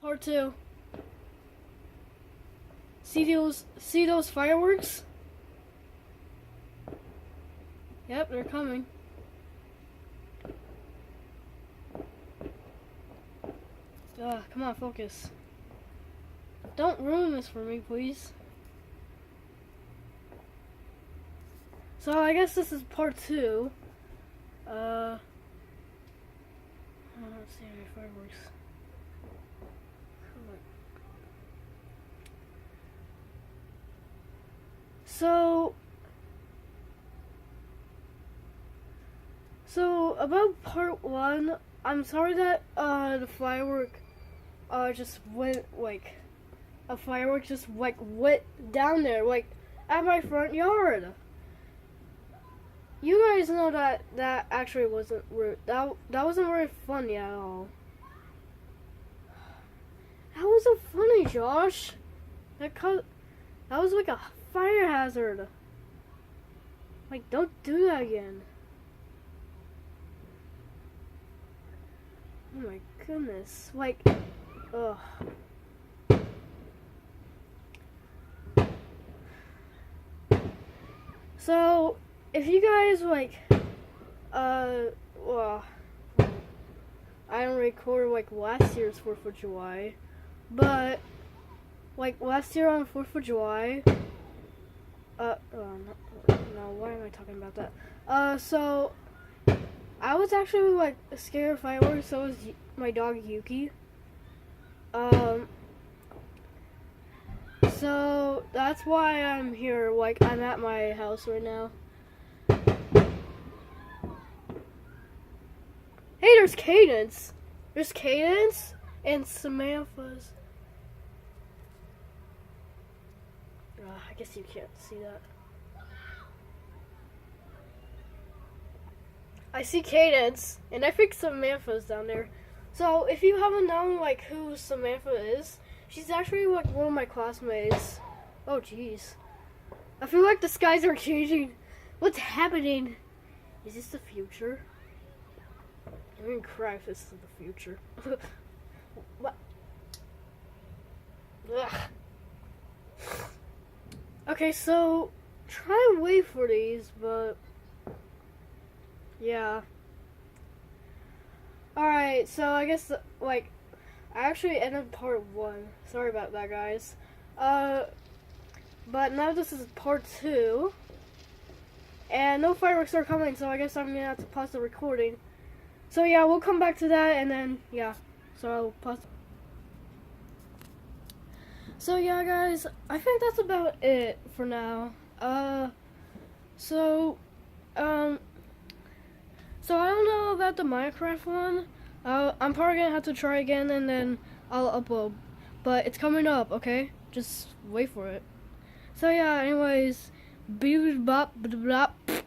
Part 2. See those fireworks? Yep, they're coming. Come on, focus. Don't ruin this for me, please. So I guess this is part 2. I don't see any fireworks. So about part 1, I'm sorry that the firework just went like a firework just like went down there like at my front yard. You guys know that actually wasn't that wasn't very funny at all. That wasn't funny, Josh. That was like a fire hazard. Like, don't do that again. Oh my goodness. Like, ugh. So, if you guys like, well, I don't record like last year's 4th of July, but like last year on 4th of July, no, why am I talking about that? So I was actually like scared of fireworks. So was my dog Yuki. So that's why I'm here. Like I'm at my house right now. Hey, there's Cadence. There's Cadence and Samantha's. I guess you can't see that. I see Cadence, and I think Samantha's down there. So if you haven't known like who Samantha is, she's actually like one of my classmates. Oh jeez. I feel like the skies are changing. What's happening? Is this the future? I mean, cry if this is the future. What? Ugh. Okay, so try and wait for these, but yeah. Alright, so I guess like I actually ended part 1. Sorry about that, guys. But now this is part 2. And no fireworks are coming, so I guess I'm gonna have to pause the recording. So yeah, we'll come back to that, and then yeah. So I'll pause. So yeah, guys, I think that's about it for now. So I don't know about the Minecraft one. I'm probably gonna have to try again, and then I'll upload. But it's coming up, okay? Just wait for it. So yeah, anyways, beep bop blah blah.